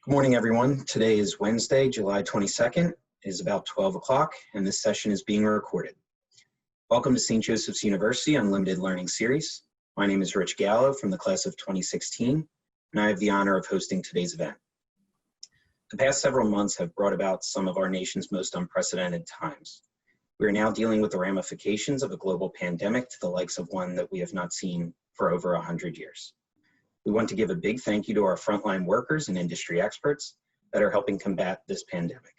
Good morning, everyone. Today is Wednesday, July 22nd. It is about 12 o'clock, and this session is being recorded. Welcome to St. Joseph's University Unlimited Learning Series. My name is Rich Gallo from the class of 2016, and I have the honor of hosting today's event. The past several months have brought about some of our nation's most unprecedented times. We are now dealing with the ramifications of a global pandemic to the likes of one that we have not seen for over 100 years. We want to give a big thank you to our frontline workers and industry experts that are helping combat this pandemic.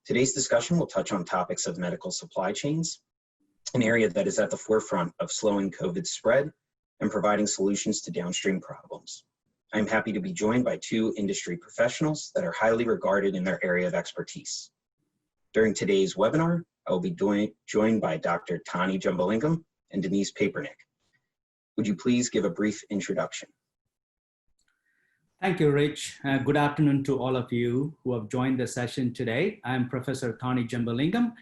Today's discussion will touch on topics of medical supply chains, an area that is at the forefront of slowing COVID spread and providing solutions to downstream problems. I'm happy to be joined by two industry professionals that are highly regarded in their area of expertise. During today's webinar, I will be joined by Dr. Tani Jambulingam and Denise Papiernik. Would you please give a brief introduction? Thank you, Rich. Good afternoon to all of you who have joined the session today. I'm Professor Tani Jambulingam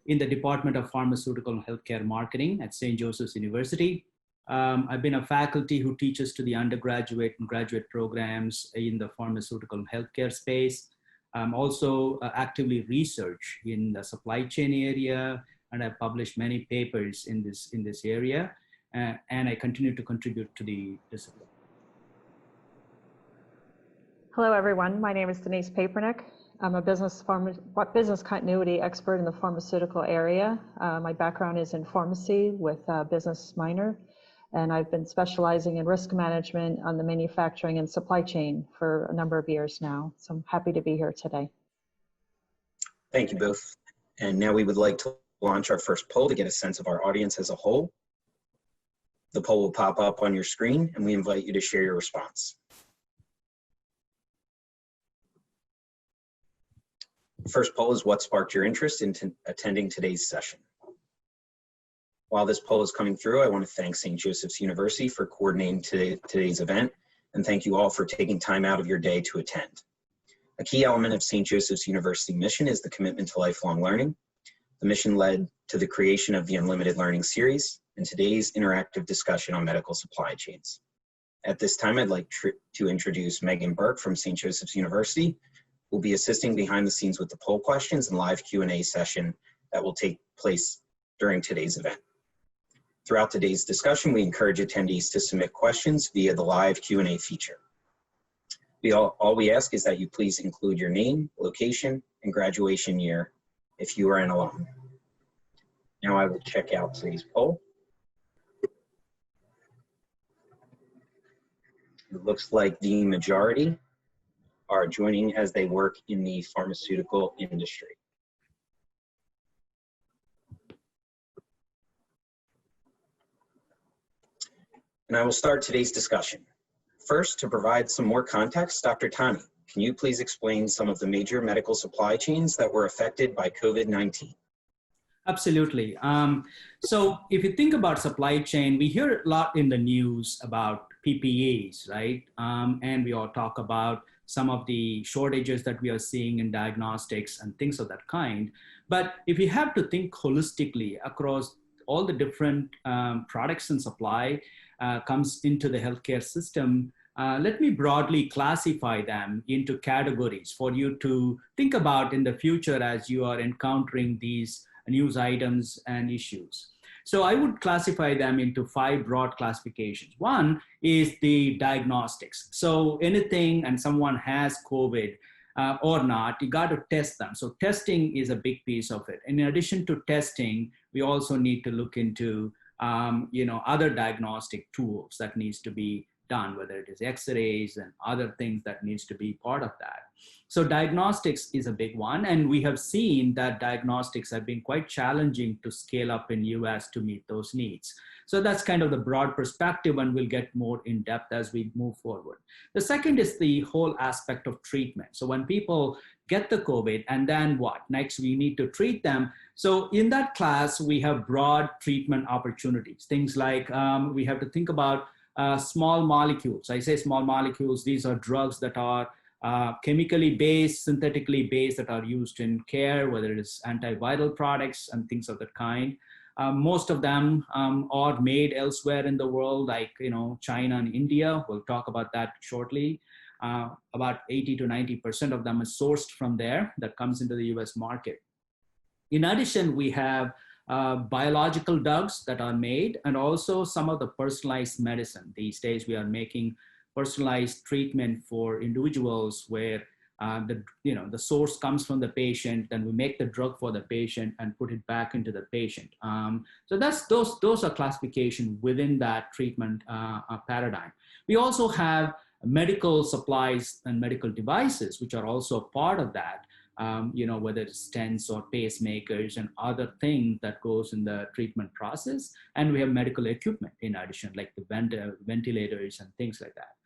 in the Department of Pharmaceutical and Healthcare Marketing at St. Joseph's University. I've been a faculty who teaches to the undergraduate and graduate programs in the pharmaceutical and healthcare space. I'm also actively research in the supply chain area, and I've published many papers in this area, and I continue to contribute to the discipline. Hello, everyone. My name is Denise Papiernik. I'm a business continuity expert in the pharmaceutical area. My background is in pharmacy with a business minor, and I've been specializing in risk management on the manufacturing and supply chain for a number of years now. So I'm happy to be here today. Thank you both. And now we would like to launch our first poll to get a sense of our audience as a whole. The poll will pop up on your screen, and we invite you to share your response. The first poll is what sparked your interest in attending today's session. While this poll is coming through, I want to thank St. Joseph's University for coordinating today's event, and thank you all for taking time out of your day to attend. A key element of St. Joseph's University mission is the commitment to lifelong learning. The mission led to the creation of the Unlimited Learning Series and today's interactive discussion on medical supply chains. At this time, I'd like to introduce Megan Burke from St. Joseph's University, who will be assisting behind the scenes with the poll questions and live Q&A session that will take place during today's event. Throughout today's discussion, we encourage attendees to submit questions via the live Q&A feature. All we ask is that you please include your name, location, and graduation year if you are an alum. Now I will check out today's poll. It looks like the majority are joining as they work in the pharmaceutical industry. And I will start today's discussion. First, to provide some more context, Dr. Tani, can you please explain some of the major medical supply chains that were affected by COVID-19? Absolutely. So if you think about supply chain, we hear a lot in the news about PPEs, right? And we all talk about some of the shortages that we are seeing in diagnostics and things of that kind. But if you have to think holistically across all the different products and supply comes into the healthcare system, let me broadly classify them into categories for you to think about in the future as you are encountering these news items and issues. So I would classify them into 5 broad classifications. One is the diagnostics. So anything and someone has COVID or not, you got to test them. So testing is a big piece of it. In addition to testing, we also need to look into other diagnostic tools that needs to be done, whether it is x-rays and other things that needs to be part of that. So diagnostics is a big one, and we have seen that diagnostics have been quite challenging to scale up in US to meet those needs. So that's kind of the broad perspective, and we'll get more in depth as we move forward. The second is the whole aspect of treatment. So when people get the COVID, and then what? Next, we need to treat them. So in that class, we have broad treatment opportunities. Things like we have to think about small molecules. I say small molecules, these are drugs that are chemically based, synthetically based, that are used in care, whether it is antiviral products and things of that kind. Most of them are made elsewhere in the world, like China and India. We'll talk about that shortly. about 80 to 90% of them is sourced from there that comes into the US market. In addition, we have biological drugs that are made, and also some of the personalized medicine. These days we are making personalized treatment for individuals where the source comes from the patient, then we make the drug for the patient and put it back into the patient. So those are classification within that treatment paradigm. We also have medical supplies and medical devices, which are also a part of that. Whether it's stents or pacemakers and other things that goes in the treatment process. And we have medical equipment in addition, like the ventilators and things like that.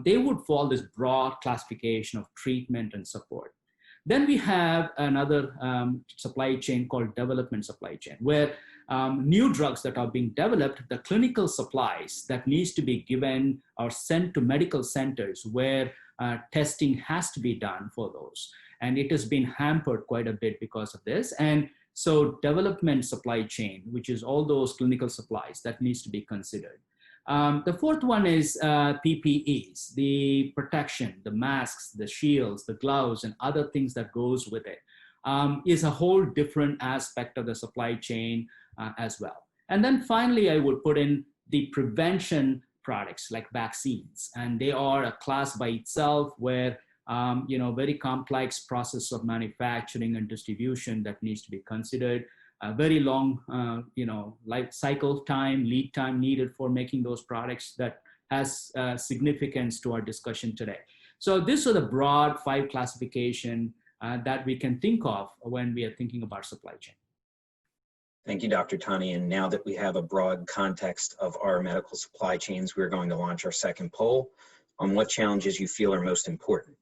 They would fall this broad classification of treatment and support. Then we have another supply chain called development supply chain, where new drugs that are being developed, the clinical supplies that needs to be given or sent to medical centers where testing has to be done for those. And it has been hampered quite a bit because of this. And so development supply chain, which is all those clinical supplies that needs to be considered. The fourth one is PPEs, the protection, the masks, the shields, the gloves, and other things that goes with it, is a whole different aspect of the supply chain as well. And then finally, I would put in the prevention products like vaccines, and they are a class by itself where very complex process of manufacturing and distribution that needs to be considered. A very long, life cycle time, lead time needed for making those products that has significance to our discussion today. So these are the broad 5 classification that we can think of when we are thinking about supply chain. Thank you, Dr. Tani. And now that we have a broad context of our medical supply chains, we're going to launch our second poll on what challenges you feel are most important.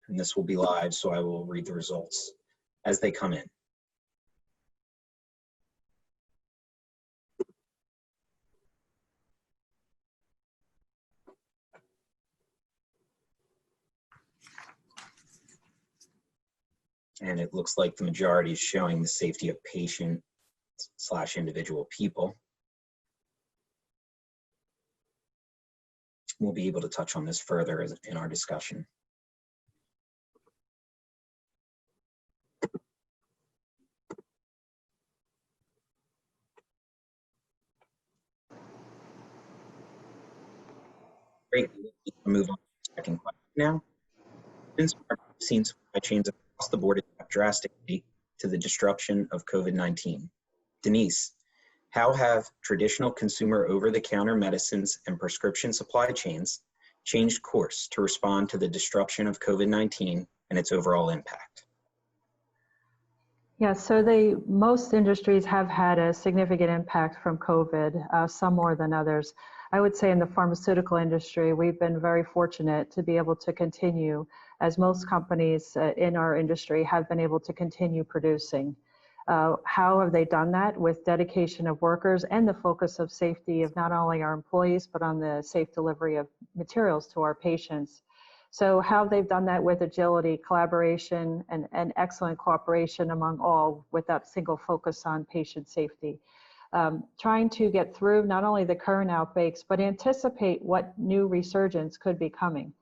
And this will be live, so I will read the results as they come in. And it looks like the majority is showing the safety of patient/individual people. We'll be able to touch on this further in our discussion. Great. We'll move on to the second question now. Since we've seen supply chains across the board adapt drastically to the disruption of COVID-19. Denise, how have traditional consumer over-the-counter medicines and prescription supply chains changed course to respond to the disruption of COVID-19 and its overall impact? Yeah, so most industries have had a significant impact from COVID, some more than others. I would say in the pharmaceutical industry, we've been very fortunate to be able to continue, as most companies in our industry have been able to continue producing. How have they done that? With dedication of workers and the focus of safety of not only our employees, but on the safe delivery of materials to our patients. So how they've done that with agility, collaboration, and excellent cooperation among all with that single focus on patient safety. Trying to get through not only the current outbreaks, but anticipate what new resurgence could be coming.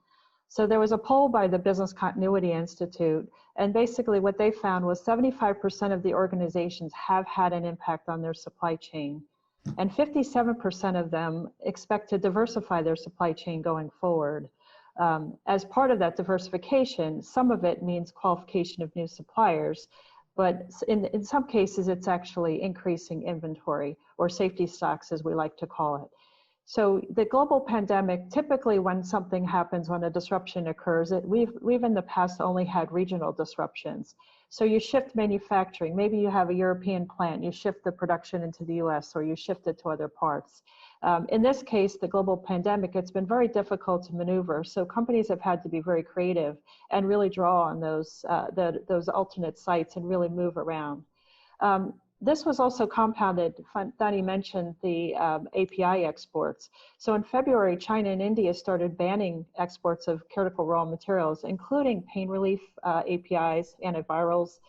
So there was a poll by the Business Continuity Institute, and basically what they found was 75% of the organizations have had an impact on their supply chain, and 57% of them expect to diversify their supply chain going forward. As part of that diversification, some of it means qualification of new suppliers, but in some cases, it's actually increasing inventory or safety stocks, as we like to call it. So the global pandemic, typically when something happens, when a disruption occurs, we've in the past only had regional disruptions. So you shift manufacturing. Maybe you have a European plant, you shift the production into the US, or you shift it to other parts. In this case, the global pandemic, it's been very difficult to maneuver. So companies have had to be very creative and really draw on those alternate sites and really move around. This was also compounded. Thani mentioned the API exports. So in February, China and India started banning exports of critical raw materials, including pain relief APIs, antivirals,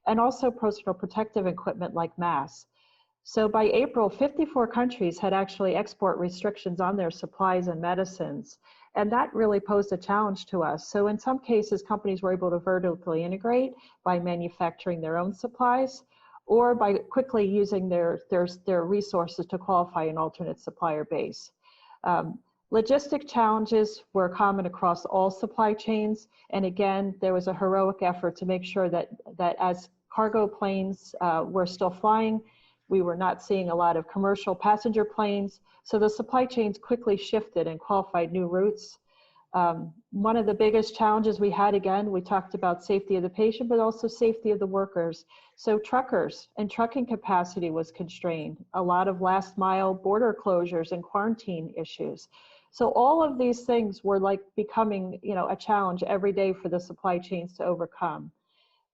and also personal protective equipment like masks. So by April, 54 countries had actually export restrictions on their supplies and medicines. And that really posed a challenge to us. So in some cases, companies were able to vertically integrate by manufacturing their own supplies or by quickly using their resources to qualify an alternate supplier base. Logistic challenges were common across all supply chains. And again, there was a heroic effort to make sure that as cargo planes were still flying, we were not seeing a lot of commercial passenger planes. So the supply chains quickly shifted and qualified new routes. One of the biggest challenges we had, again, we talked about safety of the patient, but also safety of the workers. So truckers and trucking capacity was constrained. A lot of last mile border closures and quarantine issues. So all of these things were like becoming, a challenge every day for the supply chains to overcome.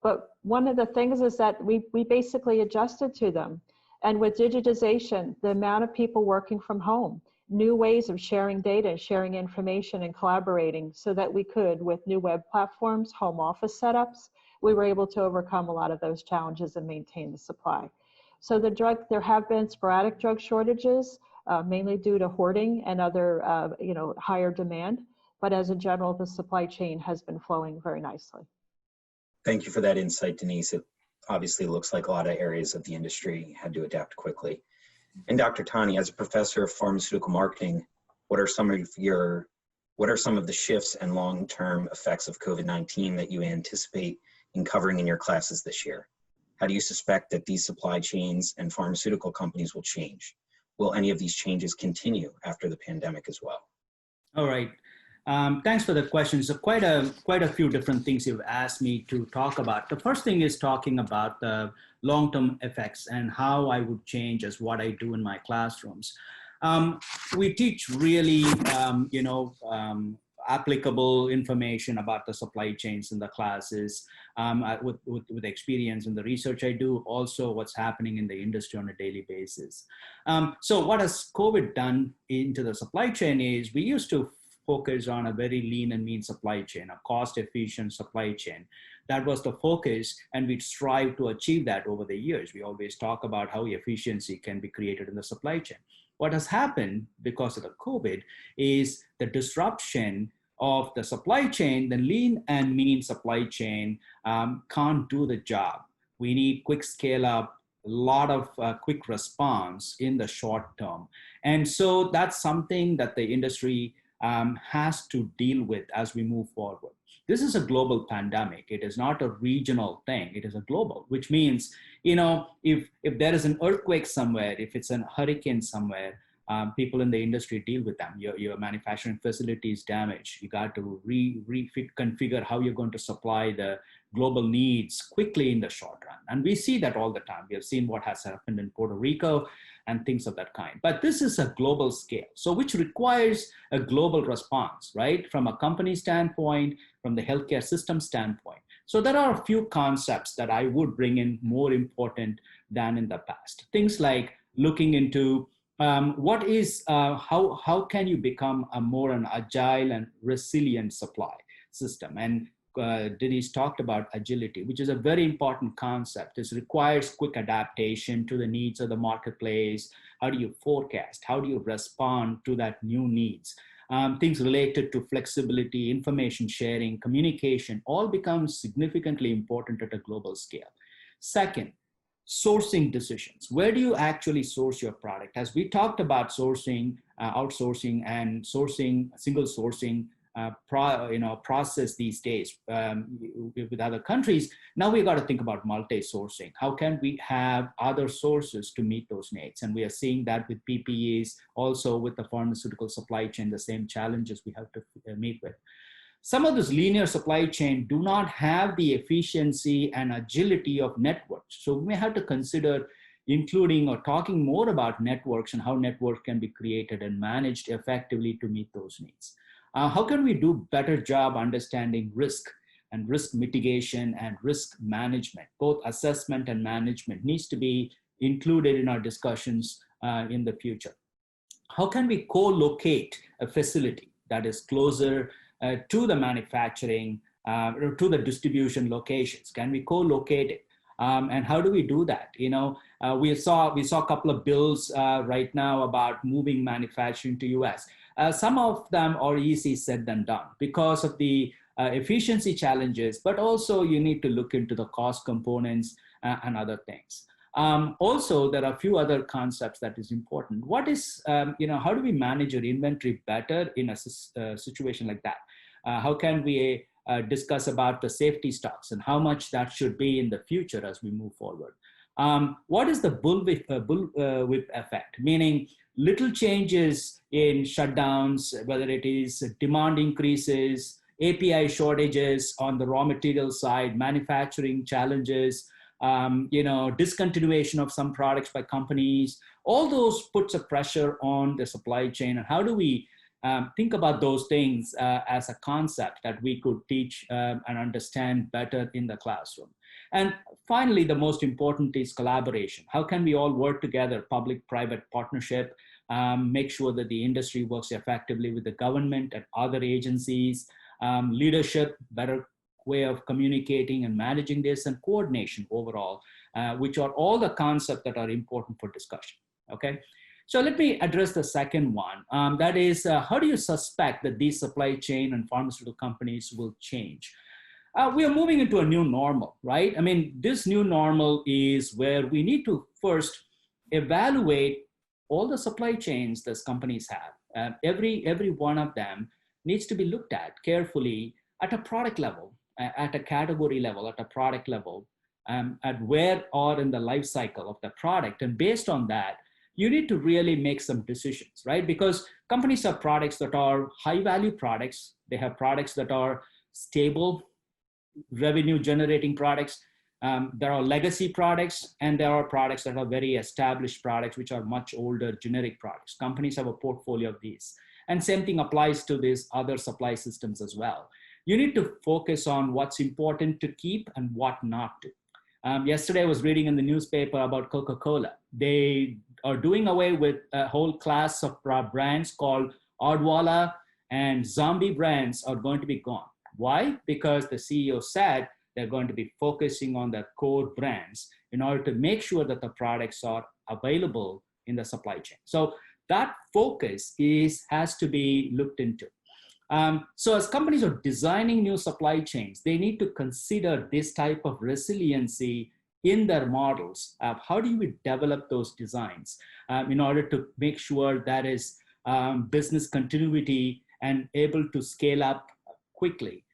But one of the things is that we basically adjusted to them. And with digitization, the amount of people working from home, new ways of sharing data, sharing information and collaborating so that we could, with new web platforms, home office setups, we were able to overcome a lot of those challenges and maintain the supply. So there have been sporadic drug shortages, mainly due to hoarding and other, higher demand. But as a general, the supply chain has been flowing very nicely. Thank you for that insight, Denise. It obviously looks like a lot of areas of the industry had to adapt quickly. And Dr. Tani, as a professor of pharmaceutical marketing, what are some of the shifts and long-term effects of COVID-19 that you anticipate in covering in your classes this year? How do you suspect that these supply chains and pharmaceutical companies will change? Will any of these changes continue after the pandemic as well? All right. Thanks for the question. So quite a few different things you've asked me to talk about. The first thing is talking about the long-term effects and how I would change as what I do in my classrooms. We teach really, applicable information about the supply chains in the classes with experience in the research I do, also what's happening in the industry on a daily basis. So what has COVID done into the supply chain is we used to focus on a very lean and mean supply chain, a cost-efficient supply chain. That was the focus, and we strive to achieve that over the years. We always talk about how efficiency can be created in the supply chain. What has happened because of the COVID is the disruption of the supply chain. The lean and mean supply chain can't do the job. We need quick scale up, a lot of quick response in the short term. And so that's something that the industry has to deal with as we move forward. This is a global pandemic. It is not a regional thing. It is a global, which means, if there is an earthquake somewhere, if it's a hurricane somewhere, people in the industry deal with them. Your manufacturing facility is damaged. You got to configure how you're going to supply the global needs quickly in the short run. And we see that all the time. We have seen what has happened in Puerto Rico and things of that kind. But this is a global scale, so which requires a global response, right? From a company standpoint, from the healthcare system standpoint. So there are a few concepts that I would bring in more important than in the past. Things like looking into how can you become an agile and resilient supply system? And Denise talked about agility, which is a very important concept. This requires quick adaptation to the needs of the marketplace. How do you forecast? How do you respond to that new needs? Things related to flexibility, information sharing, communication, all become significantly important at a global scale. Second, sourcing decisions. Where do you actually source your product? As we talked about sourcing, outsourcing, and sourcing, single sourcing process these days with other countries, now we got to think about multi-sourcing. How can we have other sources to meet those needs? And we are seeing that with PPEs, also with the pharmaceutical supply chain, the same challenges we have to meet with. Some of this linear supply chain do not have the efficiency and agility of networks. So we may have to consider including or talking more about networks and how networks can be created and managed effectively to meet those needs. How can we do better job understanding risk and risk mitigation and risk management? Both assessment and management needs to be included in our discussions in the future. How can we co-locate a facility that is closer to the manufacturing or to the distribution locations? Can we co-locate it? And how do we do that? We saw a couple of bills right now about moving manufacturing to US. Some of them are easy said than done because of the efficiency challenges, but also you need to look into the cost components and other things. Also, there are a few other concepts that is important. What is, how do we manage your inventory better in a situation like that? How can we discuss about the safety stocks and how much that should be in the future as we move forward? What is the bullwhip effect? Meaning little changes in shutdowns, whether it is demand increases, API shortages on the raw material side, manufacturing challenges, discontinuation of some products by companies, all those puts a pressure on the supply chain. And how do we think about those things as a concept that we could teach and understand better in the classroom? And finally, the most important is collaboration. How can we all work together, public-private partnership, make sure that the industry works effectively with the government and other agencies, leadership, better way of communicating and managing this, and coordination overall, which are all the concepts that are important for discussion, okay? So let me address the second one. That is, how do you suspect that these supply chain and pharmaceutical companies will change? We are moving into a new normal, right? I mean, this new normal is where we need to first evaluate all the supply chains that companies have. Every one of them needs to be looked at carefully at a product level, at a category level, at a product level, at where are in the life cycle of the product. And based on that, you need to really make some decisions, right? Because companies have products that are high value products. They have products that are stable, revenue generating products. There are legacy products, and there are products that are very established products, which are much older generic products. Companies have a portfolio of these. And same thing applies to these other supply systems as well. You need to focus on what's important to keep and what not to. Yesterday I was reading in the newspaper about Coca-Cola. They are doing away with a whole class of brands called Odwalla, and zombie brands are going to be gone. Why? Because the CEO said they're going to be focusing on the core brands in order to make sure that the products are available in the supply chain. So that focus has to be looked into. So as companies are designing new supply chains, they need to consider this type of resiliency in their models. How do we develop those designs in order to make sure that is business continuity and able to scale up quickly?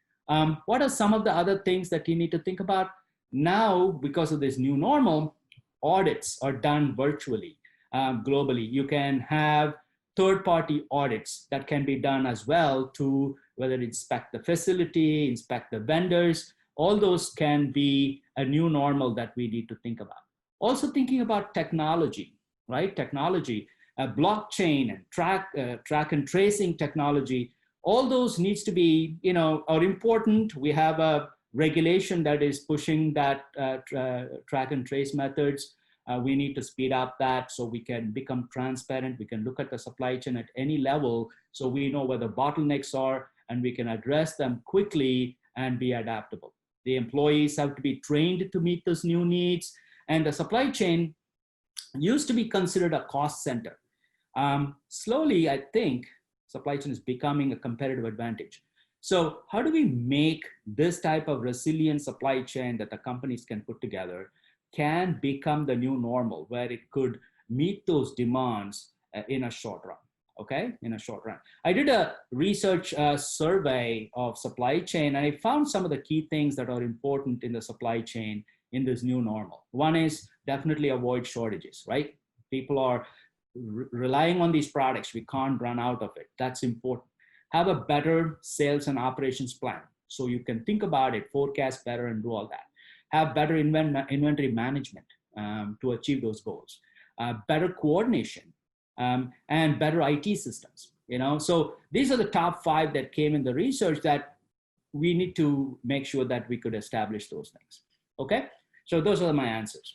What are some of the other things that you need to think about? Now, because of this new normal, audits are done virtually, globally. You can have third-party audits that can be done as well to whether inspect the facility, inspect the vendors. All those can be a new normal that we need to think about. Also thinking about technology, right? Technology, blockchain and track and tracing technology. All those needs to be, are important. We have a regulation that is pushing that track and trace methods. We need to speed up that so we can become transparent. We can look at the supply chain at any level so we know where the bottlenecks are and we can address them quickly and be adaptable. The employees have to be trained to meet those new needs. And the supply chain used to be considered a cost center. Slowly, I think, supply chain is becoming a competitive advantage. So how do we make this type of resilient supply chain that the companies can put together can become the new normal where it could meet those demands in a short run, okay? In a short run. I did a research survey of supply chain, and I found some of the key things that are important in the supply chain in this new normal. One is definitely avoid shortages, right? People are relying on these products. We can't run out of it. That's important. Have a better sales and operations plan so you can think about it, forecast better, and do all that. Have better inventory management to achieve those goals. Better coordination and better IT systems. So these are the top 5 that came in the research that we need to make sure that we could establish those things. Okay, so those are my answers.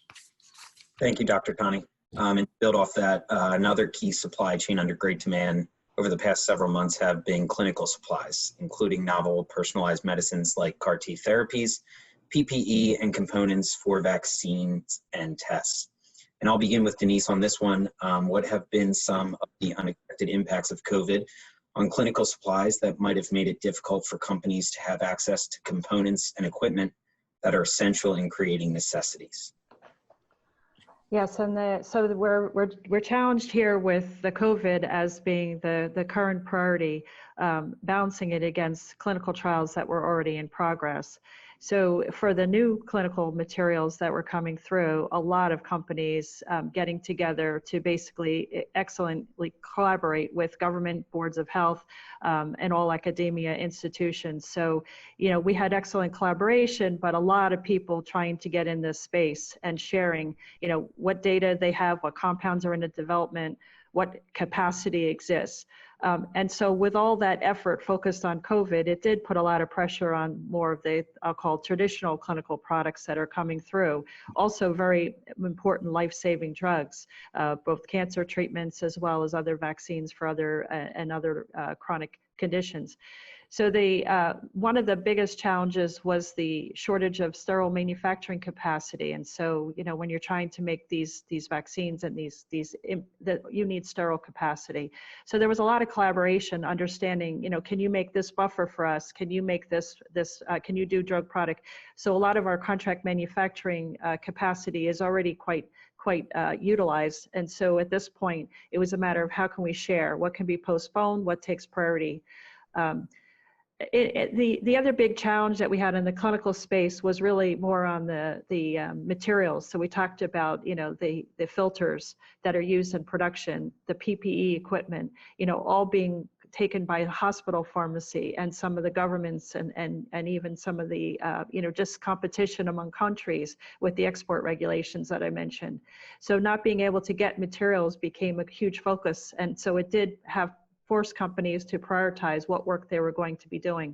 Thank you, Dr. Tani. And to build off that, another key supply chain under great demand over the past several months have been clinical supplies, including novel personalized medicines like CAR T therapies, PPE, and components for vaccines and tests. And I'll begin with Denise on this one. What have been some of the unexpected impacts of COVID on clinical supplies that might have made it difficult for companies to have access to components and equipment that are essential in creating necessities? Yes, and we're challenged here with the COVID as being the current priority, balancing it against clinical trials that were already in progress. So for the new clinical materials that were coming through, a lot of companies getting together to basically excellently collaborate with government boards of health and all academia institutions. So, you know, we had excellent collaboration, but a lot of people trying to get in this space and sharing, you know, what data they have, what compounds are in the development, what capacity exists. And so with all that effort focused on COVID, it did put a lot of pressure on more of the, I'll call traditional clinical products that are coming through. Also very important life-saving drugs, both cancer treatments as well as other vaccines for other chronic conditions. So one of the biggest challenges was the shortage of sterile manufacturing capacity. And so, you know, when you're trying to make these vaccines and you need sterile capacity. So there was a lot of collaboration, understanding, you know, can you make this buffer for us? Can you make can you do drug product? So a lot of our contract manufacturing capacity is already quite utilized. And so at this point, it was a matter of how can we share, what can be postponed, what takes priority. The other big challenge that we had in the clinical space was really more on the materials. So we talked about, you know, the filters that are used in production, the PPE equipment, you know, all being taken by the hospital pharmacy and some of the governments and even some of the, you know, just competition among countries with the export regulations that I mentioned. So not being able to get materials became a huge focus. And so it did have force companies to prioritize what work they were going to be doing.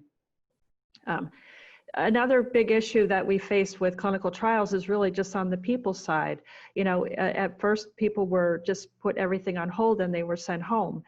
Another big issue that we faced with clinical trials is really just on the people side. You know, at first people were just put everything on hold and they were sent home.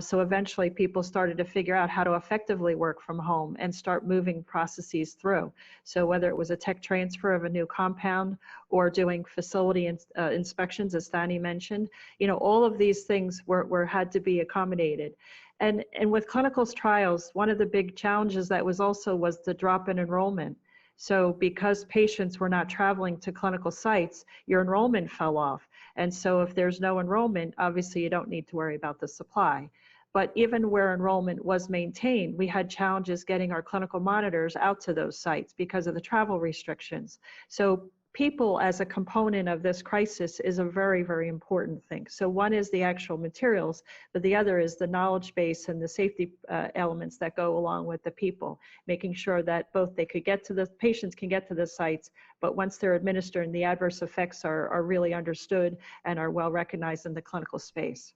So eventually people started to figure out how to effectively work from home and start moving processes through. So whether it was a tech transfer of a new compound or doing facility inspections, as Thani mentioned, you know, all of these things had to be accommodated. And with clinical trials, one of the big challenges that was the drop in enrollment. So because patients were not traveling to clinical sites, your enrollment fell off. And so if there's no enrollment, obviously you don't need to worry about the supply. But even where enrollment was maintained, we had challenges getting our clinical monitors out to those sites because of the travel restrictions. So people as a component of this crisis is a very, very important thing. So one is the actual materials, but the other is the knowledge base and the safety elements that go along with the people, making sure that both patients can get to the sites, but once they're administered, the adverse effects are really understood and are well recognized in the clinical space.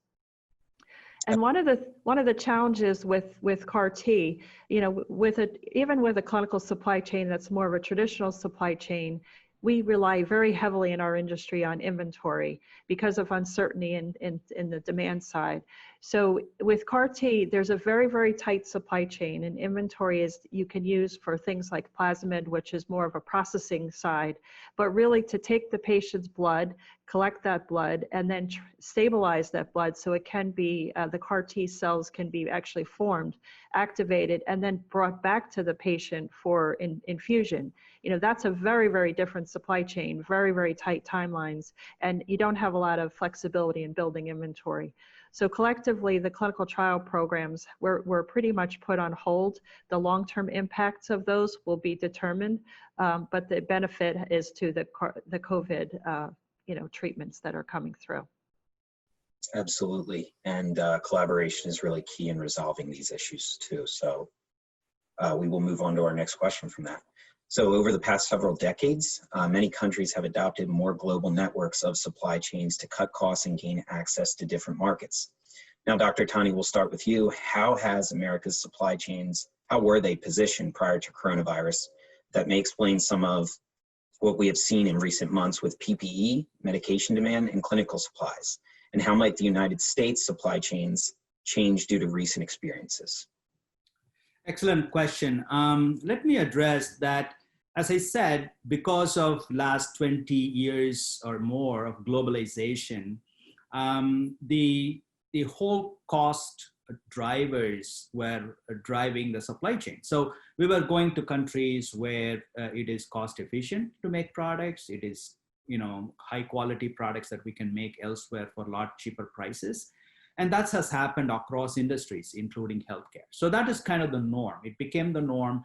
And one of the challenges with CAR T, you know, even with a clinical supply chain that's more of a traditional supply chain, we rely very heavily in our industry on inventory because of uncertainty in the demand side. So with CAR T, there's a very, very tight supply chain, and inventory you can use for things like plasmid, which is more of a processing side, but really to take the patient's blood, collect that blood, and then stabilize that blood so it can be, the CAR T cells can be actually formed, activated, and then brought back to the patient for infusion. You know, that's a very, very different supply chain, very, very tight timelines, and you don't have a lot of flexibility in building inventory. So collectively, the clinical trial programs were pretty much put on hold. The long-term impacts of those will be determined, but the benefit is to the COVID you know, treatments that are coming through. Absolutely, and collaboration is really key in resolving these issues too. So we will move on to our next question from that. So over the past several decades, many countries have adopted more global networks of supply chains to cut costs and gain access to different markets. Now, Dr. Thani, we'll start with you. How has America's supply chains, how were they positioned prior to coronavirus? That may explain some of what we have seen in recent months with PPE, medication demand, and clinical supplies. And how might the United States supply chains change due to recent experiences? Excellent question. Let me address that. as I said, because of last 20 years or more of globalization, the whole cost drivers were driving the supply chain. So we were going to countries where it is cost efficient to make products. It is, high quality products that we can make elsewhere for a lot cheaper prices. And that has happened across industries, including healthcare. So that is kind of the norm. It became the norm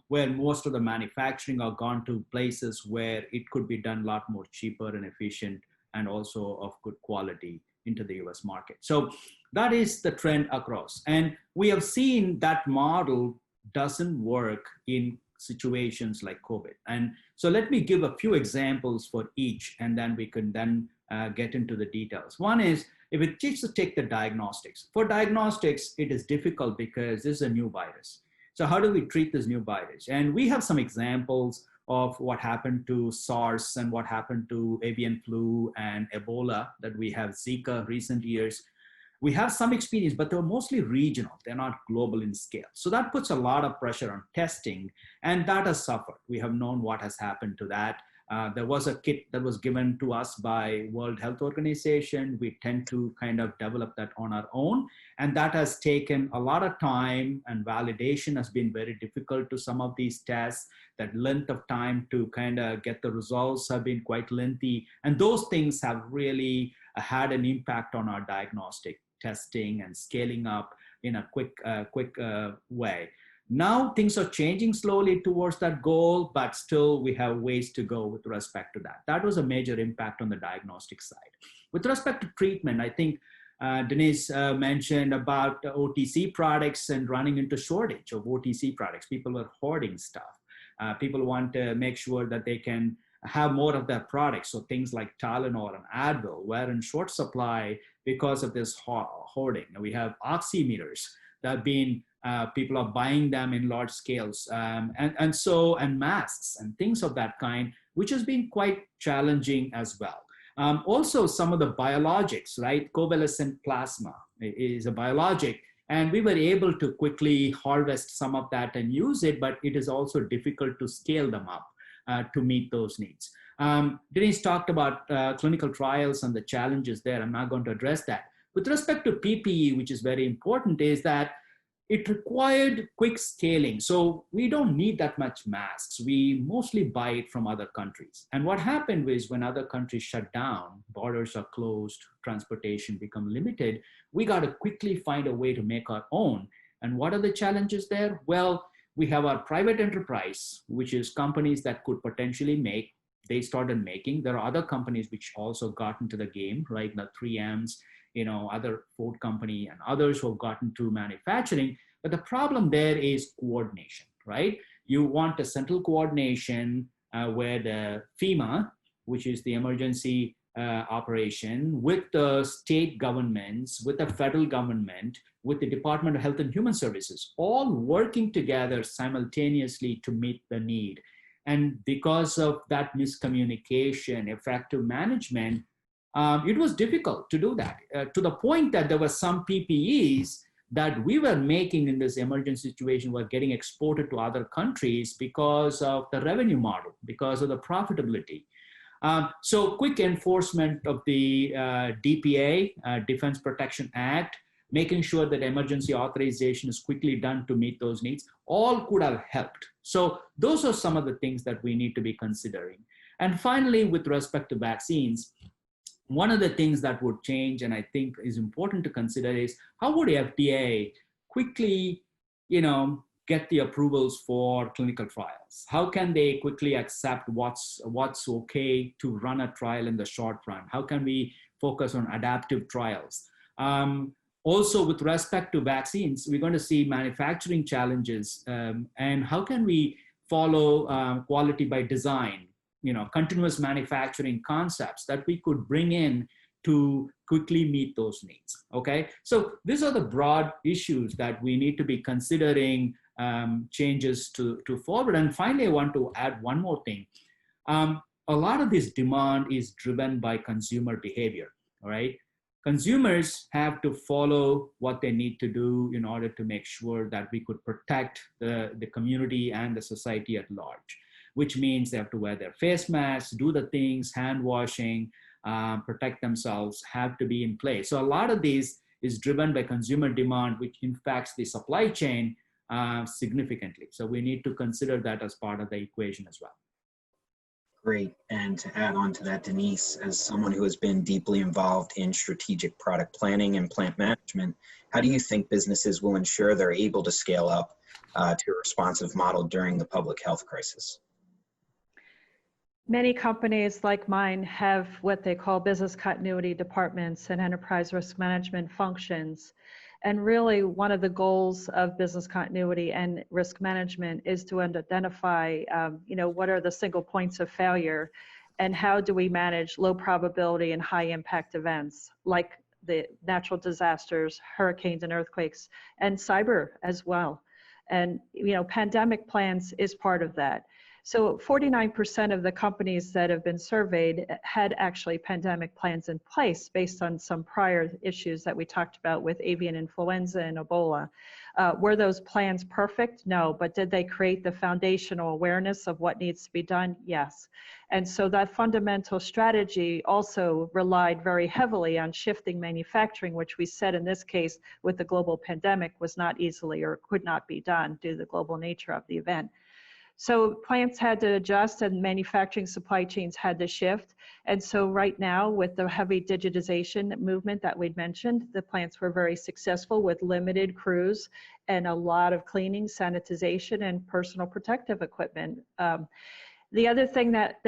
where most of the manufacturing are gone to places where it could be done a lot more cheaper and efficient and also of good quality into the US market. So that is the trend across. And we have seen that model doesn't work in situations like COVID. And so let me give a few examples for each, and then we can then get into the details. One is, if it takes to take the diagnostics. For diagnostics, it is difficult because this is a new virus. So how do we treat this new virus? And we have some examples of what happened to SARS and what happened to avian flu and Ebola, that we have Zika recent years. We have some experience, but they're mostly regional. They're not global in scale. So that puts a lot of pressure on testing, and that has suffered. We have known what has happened to that. There was a kit that was given to us by World Health Organization. We tend to kind of develop that on our own. And that has taken a lot of time, and validation has been very difficult to some of these tests. That length of time to kind of get the results have been quite lengthy. And those things have really had an impact on our diagnostic testing and scaling up in a quick way. Now things are changing slowly towards that goal, but still we have ways to go with respect to that. That was a major impact on the diagnostic side. With respect to treatment, I think Denise mentioned about OTC products and running into shortage of OTC products. People were hoarding stuff. People want to make sure that they can have more of their products. So things like Tylenol and Advil were in short supply because of this hoarding. We have oximeters that have been people are buying them in large scales, and masks and things of that kind, which has been quite challenging as well. Also, some of the biologics, right? Covalescent plasma is a biologic, and we were able to quickly harvest some of that and use it, but it is also difficult to scale them up to meet those needs. Denise talked about clinical trials and the challenges there. I'm not going to address that. With respect to PPE, which is very important, is that it required quick scaling. So we don't need that much masks. We mostly buy it from other countries. And what happened was, when other countries shut down, borders are closed, transportation become limited, we got to quickly find a way to make our own. And what are the challenges there? Well, we have our private enterprise, which is companies that could potentially make. They started making. There are other companies which also got into the game, right? The 3Ms, other Ford company and others who have gotten to manufacturing. But the problem there is coordination, right? You want a central coordination where the FEMA, which is the emergency operation, with the state governments, with the federal government, with the Department of Health and Human Services, all working together simultaneously to meet the need. And because of that miscommunication, effective management, it was difficult to do that, to the point that there were some PPEs that we were making in this emergency situation were getting exported to other countries because of the revenue model, because of the profitability. So quick enforcement of the DPA, Defense Production Act, making sure that emergency authorization is quickly done to meet those needs, all could have helped. So those are some of the things that we need to be considering. And finally, with respect to vaccines, one of the things that would change, and I think is important to consider, is how would FDA quickly, get the approvals for clinical trials? How can they quickly accept what's okay to run a trial in the short run? How can we focus on adaptive trials? Also, with respect to vaccines, we're going to see manufacturing challenges, and how can we follow quality by design, continuous manufacturing concepts that we could bring in to quickly meet those needs, okay? So these are the broad issues that we need to be considering changes to forward. And finally, I want to add one more thing. A lot of this demand is driven by consumer behavior, all right? Consumers have to follow what they need to do in order to make sure that we could protect the community and the society at large. which means they have to wear their face masks, do the things, hand washing, protect themselves, have to be in place. So a lot of these is driven by consumer demand, which impacts the supply chain significantly. So we need to consider that as part of the equation as well. Great. And to add on to that, Denise, as someone who has been deeply involved in strategic product planning and plant management, how do you think businesses will ensure they're able to scale up to a responsive model during the public health crisis? Many companies like mine have what they call business continuity departments and enterprise risk management functions. And really, one of the goals of business continuity and risk management is to identify, what are the single points of failure, and how do we manage low probability and high impact events like the natural disasters, hurricanes and earthquakes, and cyber as well. And pandemic plans is part of that. So 49% of the companies that have been surveyed had actually pandemic plans in place based on some prior issues that we talked about with avian influenza and Ebola. Were those plans perfect? No, but did they create the foundational awareness of what needs to be done? Yes. And so that fundamental strategy also relied very heavily on shifting manufacturing, which we said in this case with the global pandemic was not easily or could not be done due to the global nature of the event. So plants had to adjust and manufacturing supply chains had to shift. And so right now with the heavy digitization movement that we'd mentioned, the plants were very successful with limited crews and a lot of cleaning, sanitization, and personal protective equipment. The other thing that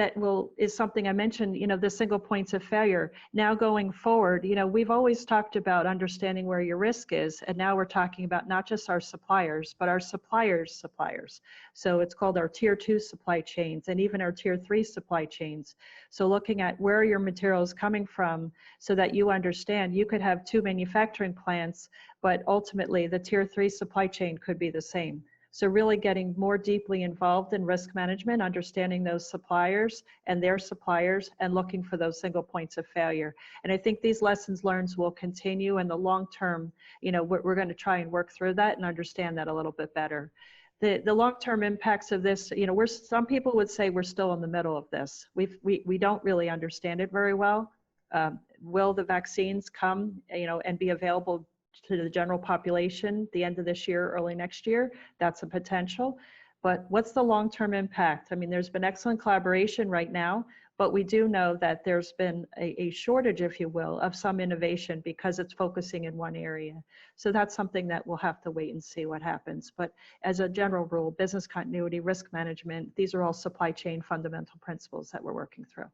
is something I mentioned, the single points of failure. Now going forward, we've always talked about understanding where your risk is, and now we're talking about not just our suppliers, but our suppliers' suppliers. So it's called our tier 2 supply chains and even our tier 3 supply chains. So looking at where your material is coming from so that you understand you could have 2 manufacturing plants, but ultimately the tier 3 supply chain could be the same. So really getting more deeply involved in risk management, understanding those suppliers and their suppliers and looking for those single points of failure. And I think these lessons learned will continue in the long term. We're going to try and work through that and understand that a little bit better. The long-term impacts of this, some people would say we're still in the middle of this. We don't really understand it very well. Will the vaccines come, and be available to the general population the end of this year, early next year? That's a potential. But what's the long-term impact? I mean, there's been excellent collaboration right now, but we do know that there's been a shortage, if you will, of some innovation because it's focusing in one area. So that's something that we'll have to wait and see what happens. But as a general rule, business continuity, risk management, these are all supply chain fundamental principles that we're working through.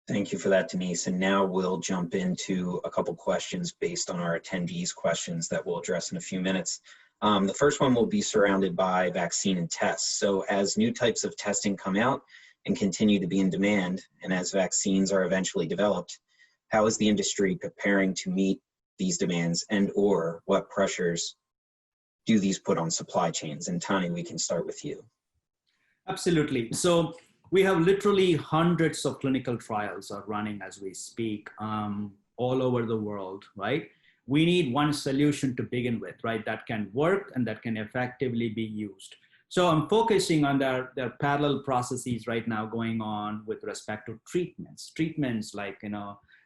Thank you for that, Denise. And now we'll jump into a couple questions based on our attendees' questions that we'll address in a few minutes. The first one will be surrounded by vaccine and tests. So as new types of testing come out and continue to be in demand, and as vaccines are eventually developed, how is the industry preparing to meet these demands, and or what pressures do these put on supply chains? And Tani, we can start with you. Absolutely. So we have literally hundreds of clinical trials are running as we speak, all over the world, right? We need one solution to begin with, right? That can work and that can effectively be used. So I'm focusing on their parallel processes right now going on with respect to treatments like,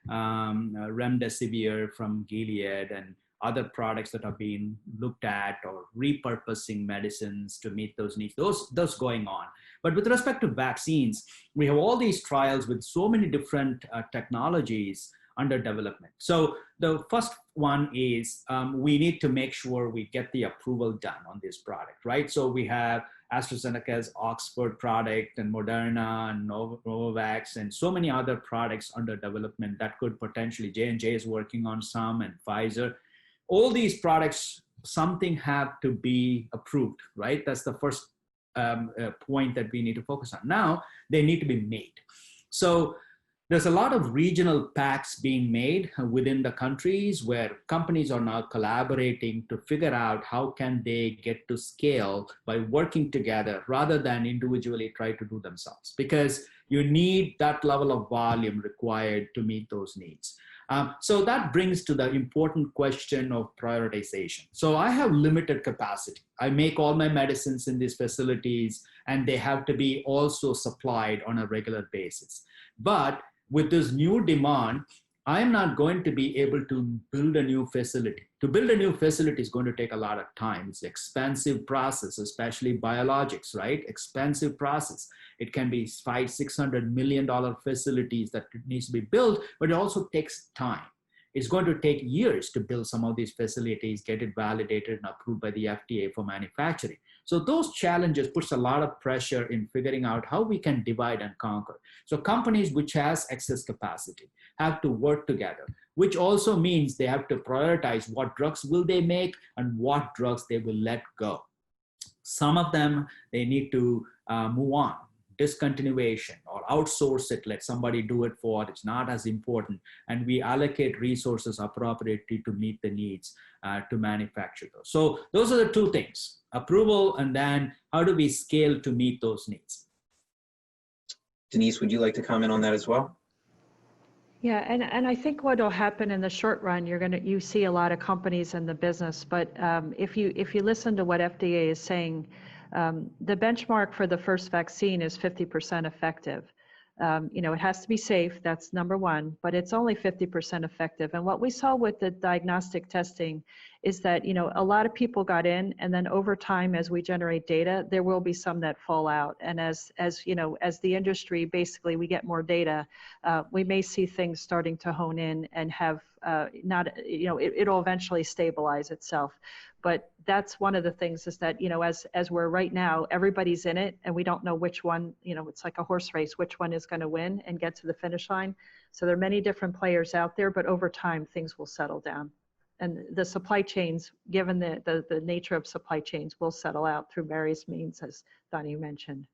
remdesivir from Gilead and other products that are being looked at, or repurposing medicines to meet those needs, those going on. But with respect to vaccines, we have all these trials with so many different technologies under development. So the first one is we need to make sure we get the approval done on this product, right? So we have AstraZeneca's Oxford product and Moderna and Novavax and so many other products under development that could potentially, J&J is working on some, and Pfizer. All these products, something have to be approved, right? That's the first point that we need to focus on. Now, they need to be made. So there's a lot of regional pacts being made within the countries where companies are now collaborating to figure out how can they get to scale by working together rather than individually try to do themselves, because you need that level of volume required to meet those needs. So that brings to the important question of prioritization. So I have limited capacity. I make all my medicines in these facilities, and they have to be also supplied on a regular basis. But with this new demand, I'm not going to be able to build a new facility. To build a new facility is going to take a lot of time. It's an expensive process, especially biologics, right? Expensive process. It can be $500–600 million facilities that needs to be built, but it also takes time. It's going to take years to build some of these facilities, get it validated and approved by the FDA for manufacturing. So those challenges puts a lot of pressure in figuring out how we can divide and conquer. So companies which has excess capacity have to work together, which also means they have to prioritize what drugs will they make and what drugs they will let go. Some of them, they need to move on, discontinuation, or outsource it, let somebody do it for it. It's not as important. And we allocate resources appropriately to meet the needs to manufacture those. So those are the two things, approval, and then how do we scale to meet those needs? Denise, would you like to comment on that as well? Yeah, and I think what will happen in the short run, you see a lot of companies in the business, but if you listen to what FDA is saying, the benchmark for the first vaccine is 50% effective. It has to be safe, that's number one, but it's only 50% effective. And what we saw with the diagnostic testing is that, a lot of people got in, and then over time, as we generate data, there will be some that fall out. And as the industry, basically, we get more data, we may see things starting to hone in and have it'll eventually stabilize itself. But that's one of the things is that, as we're right now, everybody's in it and we don't know which one, it's like a horse race, which one is going to win and get to the finish line. So there are many different players out there, but over time, things will settle down. And the supply chains, given the nature of supply chains, will settle out through various means, as Donnie mentioned.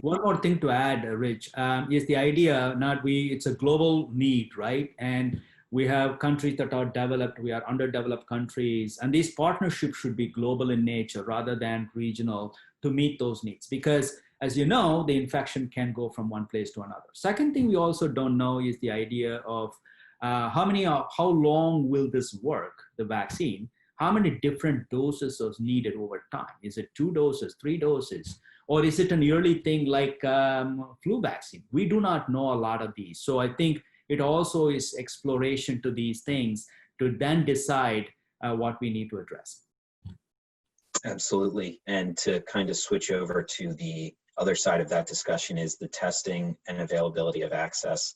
One more thing to add, Rich, is the idea, it's a global need, right? And we have countries that are developed, we are underdeveloped countries, and these partnerships should be global in nature rather than regional to meet those needs. Because as you know, the infection can go from one place to another. Second thing we also don't know is the idea of how long will this work, the vaccine? How many different doses are needed over time? Is it 2 doses, 3 doses? Or is it an yearly thing like flu vaccine? We do not know a lot of these. So I think it also is exploration to these things to then decide what we need to address. Absolutely. And to kind of switch over to the other side of that discussion is the testing and availability of access.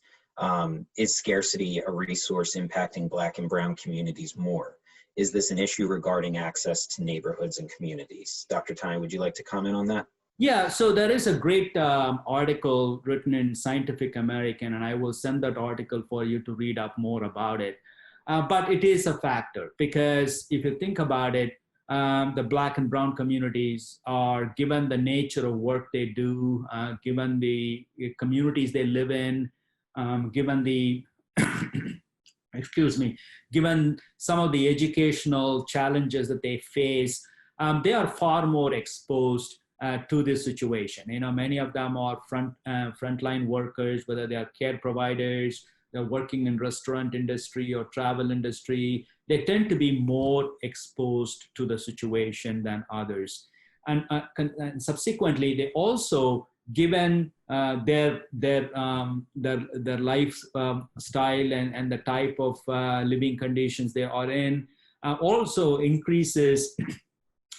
Is scarcity a resource impacting Black and Brown communities more? Is this an issue regarding access to neighborhoods and communities? Dr. Ty, would you like to comment on that? Yeah, so there is a great article written in Scientific American, and I will send that article for you to read up more about it. But it is a factor because if you think about it, the Black and Brown communities are, given the nature of work they do, given the communities they live in, given the, given some of the educational challenges that they face, they are far more exposed to this situation. Many of them are frontline workers, whether they are care providers, they're working in restaurant industry or travel industry. They tend to be more exposed to the situation than others. And subsequently, they also, given their lifestyle and the type of living conditions they are in, also increases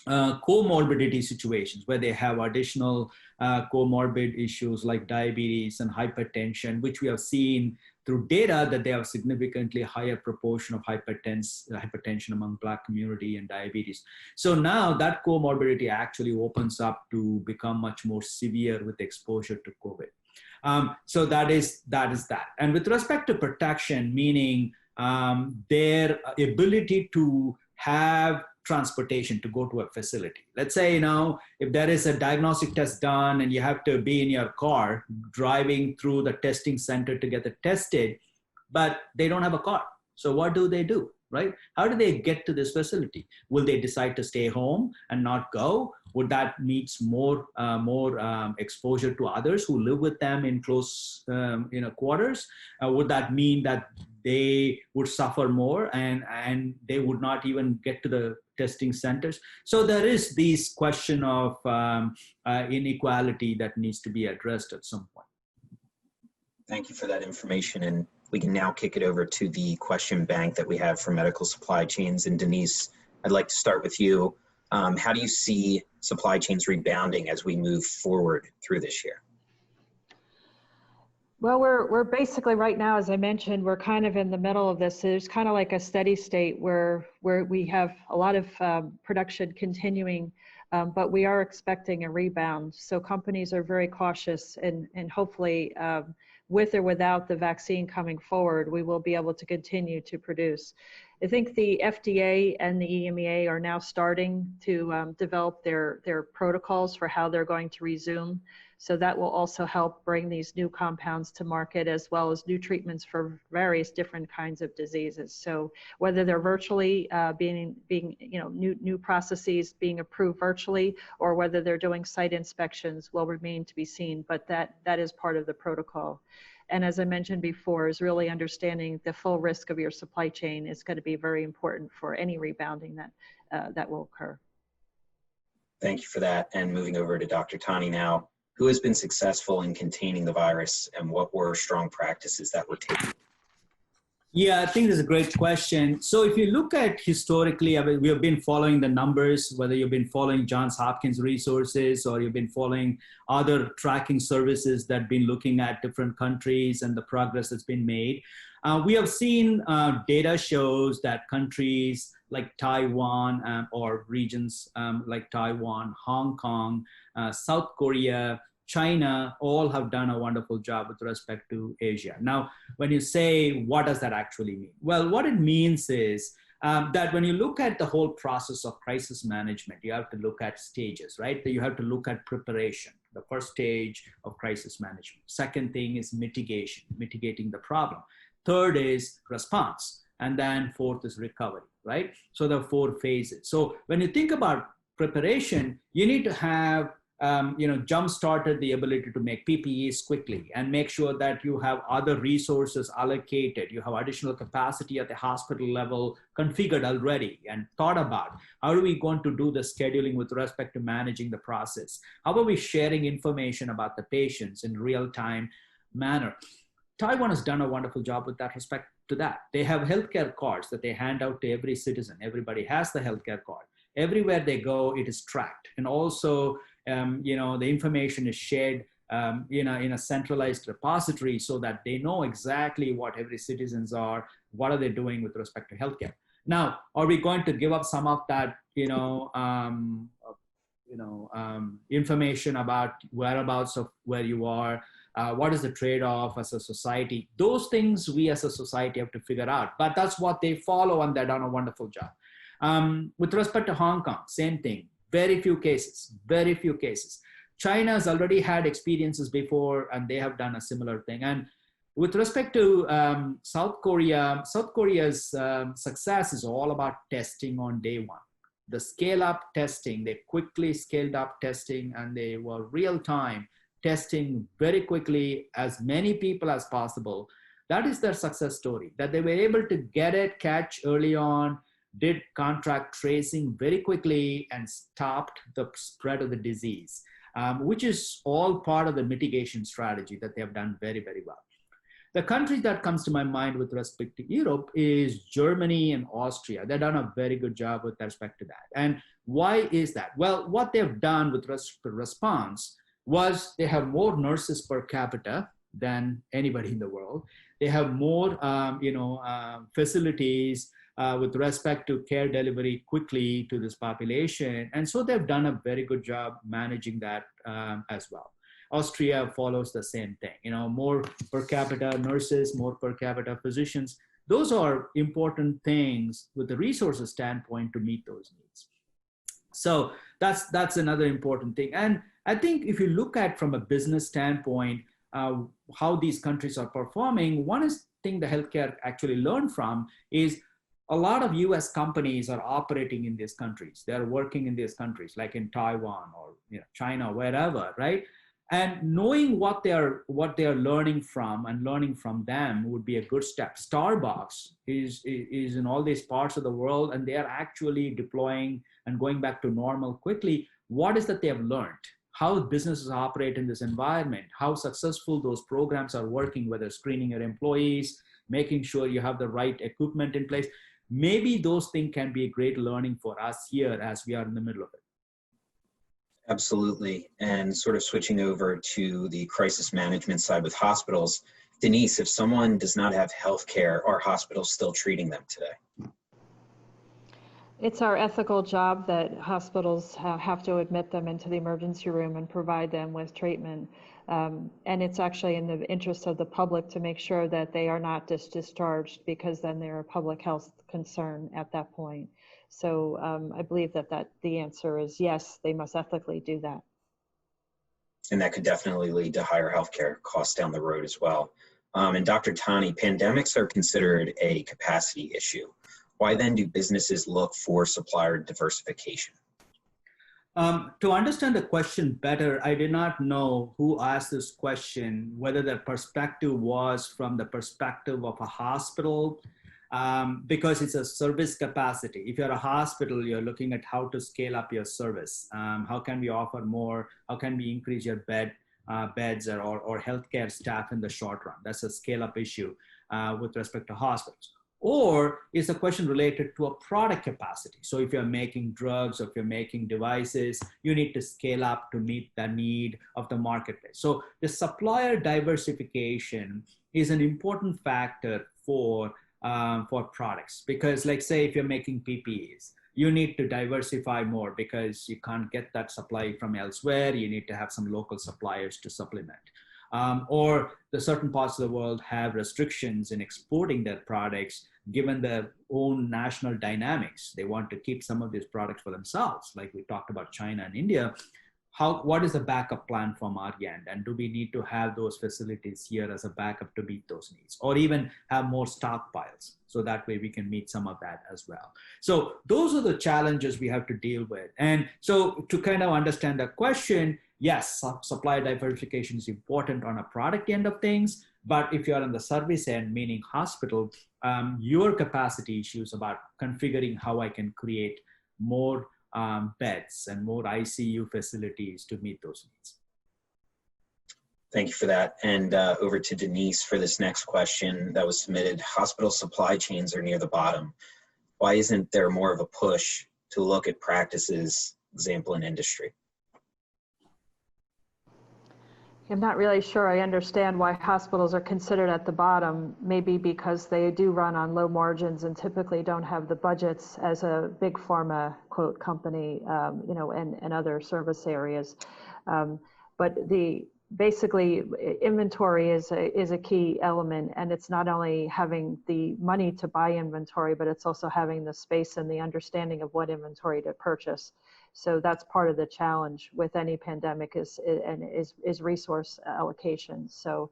comorbidity situations where they have additional comorbid issues like diabetes and hypertension, which we have seen through data that they have significantly higher proportion of hypertension among Black community and diabetes. So now that comorbidity actually opens up to become much more severe with exposure to COVID. So that is that. And with respect to protection, meaning their ability to have transportation to go to a facility. Let's say, if there is a diagnostic test done and you have to be in your car driving through the testing center to get it tested, but they don't have a car. So what do, right? How do they get to this facility? Will they decide to stay home and not go? Would that means more exposure to others who live with them in close quarters? Would that mean that they would suffer more and they would not even get to the testing centers? So there is this question of inequality that needs to be addressed at some point. Thank you for that information. And we can now kick it over to the question bank that we have for medical supply chains. And Denise, I'd like to start with you. How do you see supply chains rebounding as we move forward through this year? Well, we're basically right now, as I mentioned, we're kind of in the middle of this. There's kind of like a steady state where we have a lot of production continuing, but we are expecting a rebound. So companies are very cautious, and hopefully with or without the vaccine coming forward, we will be able to continue to produce. I think the FDA and the EMEA are now starting to develop their protocols for how they're going to resume. So that will also help bring these new compounds to market, as well as new treatments for various different kinds of diseases. So whether they're virtually being new processes being approved virtually, or whether they're doing site inspections will remain to be seen, but that is part of the protocol. And as I mentioned before, is really understanding the full risk of your supply chain is going to be very important for any rebounding that will occur. Thank you for that. And moving over to Dr. Tani now, who has been successful in containing the virus, and what were strong practices that were taken? Yeah, I think that's a great question. So if you look at historically, I mean, we have been following the numbers, whether you've been following Johns Hopkins resources or you've been following other tracking services that have been looking at different countries and the progress that's been made. We have seen data shows that countries like Taiwan or regions like Taiwan, Hong Kong, South Korea, China, all have done a wonderful job with respect to Asia. Now, when you say, what does that actually mean? Well, what it means is that when you look at the whole process of crisis management, you have to look at stages, right? You have to look at preparation, the first stage of crisis management. Second thing is mitigation, mitigating the problem. Third is response. And then fourth is recovery, right? So there are 4 phases. So when you think about preparation, you need to have jump-started the ability to make PPEs quickly and make sure that you have other resources allocated. You have additional capacity at the hospital level configured already and thought about. How are we going to do the scheduling with respect to managing the process? How are we sharing information about the patients in real-time manner? Taiwan has done a wonderful job with that respect to that. They have healthcare cards that they hand out to every citizen. Everybody has the healthcare card. Everywhere they go, it is tracked. And also, the information is shared in a centralized repository so that they know exactly what every citizens are, what are they doing with respect to healthcare. Now, are we going to give up some of that, information about whereabouts of where you are? What is the trade-off as a society? Those things we as a society have to figure out, but that's what they follow, and they've done a wonderful job. With respect to Hong Kong, same thing. Very few cases. China has already had experiences before, and they have done a similar thing. And with respect to South Korea's success is all about testing on day one. The scale-up testing, they quickly scaled up testing, and they were real-time testing very quickly as many people as possible. That is their success story, that they were able to get it, catch early on, did contract tracing very quickly, and stopped the spread of the disease, which is all part of the mitigation strategy that they have done very, very well. The country that comes to my mind with respect to Europe is Germany and Austria. They've done a very good job with respect to that. And why is that? Well, what they've done with respect to response was they have more nurses per capita than anybody in the world. They have more facilities with respect to care delivery quickly to this population. And so they've done a very good job managing that as well. Austria follows the same thing, more per capita nurses, more per capita physicians. Those are important things with the resources standpoint to meet those needs. So that's another important thing. And I think if you look at from a business standpoint, how these countries are performing, one thing the healthcare actually learned from is a lot of US companies are operating in these countries. They're working in these countries, like in Taiwan or China, wherever, right? And knowing what they're learning from and learning from them would be a good step. Starbucks is in all these parts of the world, and they are actually deploying and going back to normal quickly. What is that they have learned? How businesses operate in this environment, how successful those programs are working, whether screening your employees, making sure you have the right equipment in place. Maybe those things can be a great learning for us here as we are in the middle of it. Absolutely. And sort of switching over to the crisis management side with hospitals, Denise, if someone does not have health care, are hospitals still treating them today? It's our ethical job that hospitals have to admit them into the emergency room and provide them with treatment. And it's actually in the interest of the public to make sure that they are not discharged, because then they're a public health concern at that point. So I believe that the answer is yes, they must ethically do that. And that could definitely lead to higher healthcare costs down the road as well. And Dr. Tani, pandemics are considered a capacity issue. Why then do businesses look for supplier diversification? To understand the question better, I did not know who asked this question, whether the perspective was from the perspective of a hospital, because it's a service capacity. If you're a hospital, you're looking at how to scale up your service. How can we offer more? How can we increase your beds or healthcare staff in the short run? That's a scale up issue with respect to hospitals. Or is the question related to a product capacity? So if you're making drugs or if you're making devices, you need to scale up to meet the need of the marketplace. So the supplier diversification is an important factor for products, because like say if you're making PPEs, you need to diversify more because you can't get that supply from elsewhere. You need to have some local suppliers to supplement. Or the certain parts of the world have restrictions in exporting their products given their own national dynamics. They want to keep some of these products for themselves, like we talked about China and India. What is the backup plan from our end? And do we need to have those facilities here as a backup to meet those needs? Or even have more stockpiles, so that way we can meet some of that as well. So those are the challenges we have to deal with. And so to kind of understand the question, yes, supply diversification is important on a product end of things, but if you're on the service end, meaning hospital, your capacity issues about configuring how I can create more beds and more ICU facilities to meet those needs. Thank you for that. And over to Denise for this next question that was submitted. Hospital supply chains are near the bottom. Why isn't there more of a push to look at practices, example in industry? I'm not really sure I understand why hospitals are considered at the bottom. Maybe because they do run on low margins and typically don't have the budgets as a big pharma quote company, and other service areas. But basically inventory is a key element, and it's not only having the money to buy inventory, but it's also having the space and the understanding of what inventory to purchase. So that's part of the challenge with any pandemic is resource allocation. So,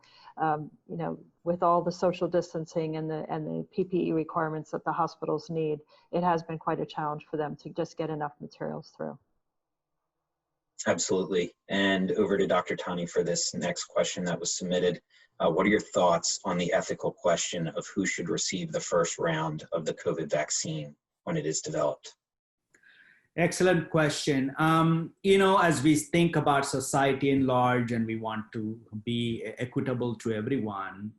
with all the social distancing and the PPE requirements that the hospitals need, it has been quite a challenge for them to just get enough materials through. Absolutely. And over to Dr. Tani for this next question that was submitted. What are your thoughts on the ethical question of who should receive the first round of the COVID vaccine when it is developed? Excellent question. As we think about society in large and we want to be equitable to everyone,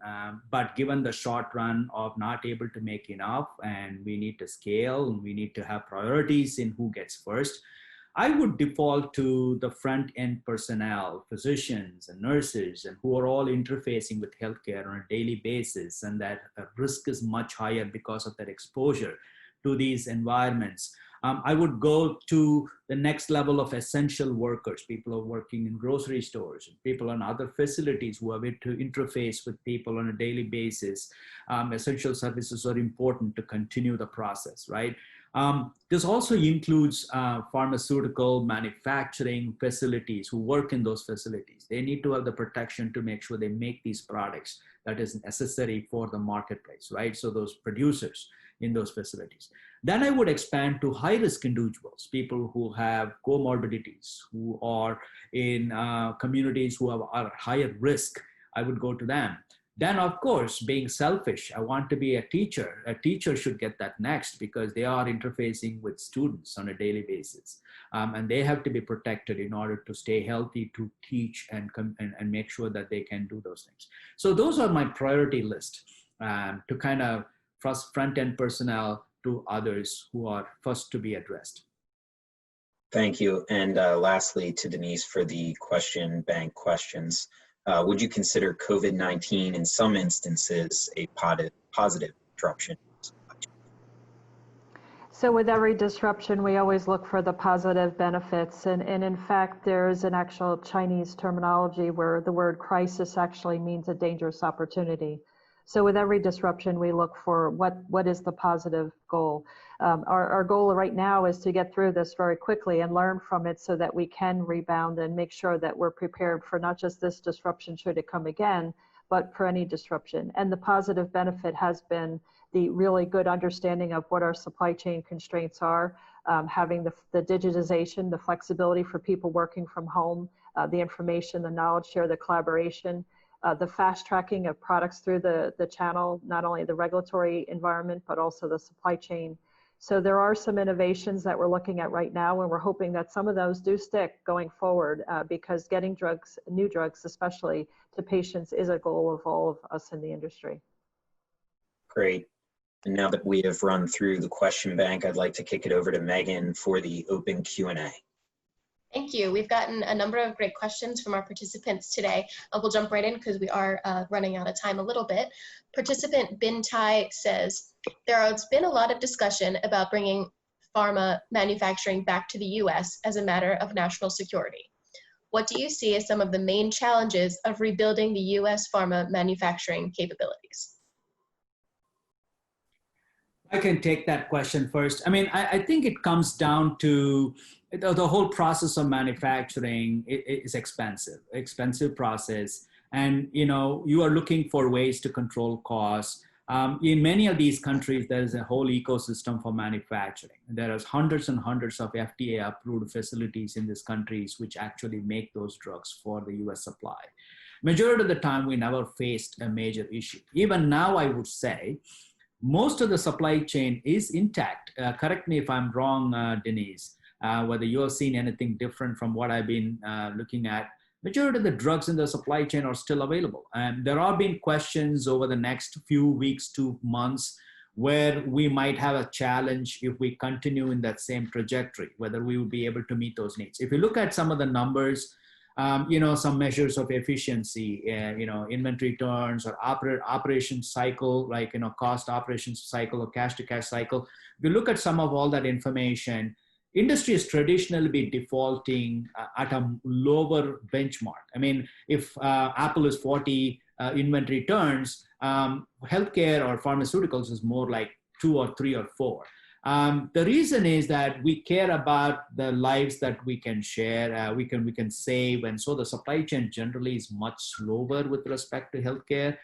but given the short run of not able to make enough and we need to scale and we need to have priorities in who gets first, I would default to the front end personnel, physicians and nurses, and who are all interfacing with healthcare on a daily basis, and that risk is much higher because of that exposure to these environments. I would go to the next level of essential workers, people who are working in grocery stores, people on other facilities who have to interface with people on a daily basis. Essential services are important to continue the process, right? This also includes pharmaceutical manufacturing facilities who work in those facilities. They need to have the protection to make sure they make these products that is necessary for the marketplace, right? So those producers in those facilities. Then I would expand to high-risk individuals, people who have comorbidities, who are in communities who are higher risk. I would go to them. Then, of course, being selfish, I want to be a teacher. A teacher should get that next because they are interfacing with students on a daily basis. And they have to be protected in order to stay healthy, to teach and make sure that they can do those things. So those are my priority list to kind of front-end personnel to others who are first to be addressed. Thank you. And lastly, to Denise for the question bank questions. Would you consider COVID-19 in some instances a positive disruption? So with every disruption, we always look for the positive benefits. And in fact, there's an actual Chinese terminology where the word crisis actually means a dangerous opportunity. So with every disruption, we look for what is the positive goal. Our goal right now is to get through this very quickly and learn from it so that we can rebound and make sure that we're prepared for not just this disruption should it come again, but for any disruption. And the positive benefit has been the really good understanding of what our supply chain constraints are, having the digitization, the flexibility for people working from home, the information, the knowledge share, the collaboration, the fast tracking of products through the channel, not only the regulatory environment, but also the supply chain. So there are some innovations that we're looking at right now, and we're hoping that some of those do stick going forward because getting drugs, new drugs especially, to patients is a goal of all of us in the industry. Great. And now that we have run through the question bank, I'd like to kick it over to Megan for the open Q&A. Thank you. We've gotten a number of great questions from our participants today. We'll jump right in because we are running out of time a little bit. Participant Bin Tai says, there has been a lot of discussion about bringing pharma manufacturing back to the US as a matter of national security. What do you see as some of the main challenges of rebuilding the US pharma manufacturing capabilities? I can take that question first. I mean, I think it comes down to the whole process of manufacturing is expensive process. And, you know, you are looking for ways to control costs. In many of these countries, there's a whole ecosystem for manufacturing. There are hundreds and hundreds of FDA approved facilities in these countries which actually make those drugs for the US supply. Majority of the time, we never faced a major issue. Even now, I would say, most of the supply chain is intact. Correct me if I'm wrong, Denise, whether you have seen anything different from what I've been looking at. Majority of the drugs in the supply chain are still available. And there have been questions over the next few weeks to months where we might have a challenge if we continue in that same trajectory, whether we will be able to meet those needs. If you look at some of the numbers, you know, some measures of efficiency, you know, inventory turns or operation cycle, like, you know, cost operations cycle or cash to cash cycle. If you look at some of all that information, industry has traditionally been defaulting at a lower benchmark. I mean, if Apple is 40 inventory turns, healthcare or pharmaceuticals is more like 2 or 3 or 4. The reason is that we care about the lives that we can share, we can save, and so the supply chain generally is much slower with respect to healthcare.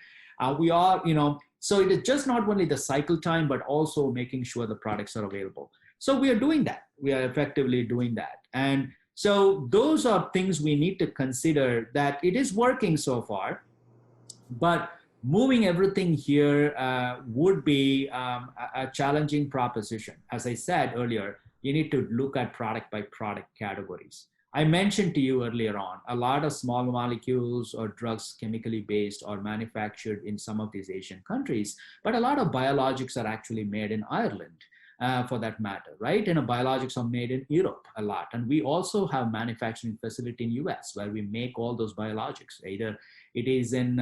We are, you know, so it is just not only the cycle time, but also making sure the products are available. So we are doing that. We are effectively doing that. And so those are things we need to consider, that it is working so far, but moving everything here would be a challenging proposition. As I said earlier, you need to look at product by product categories. I mentioned to you earlier on, a lot of small molecules or drugs chemically based are manufactured in some of these Asian countries, but a lot of biologics are actually made in Ireland. For that matter, right? And biologics are made in Europe a lot. And we also have manufacturing facility in US where we make all those biologics. Either it is in,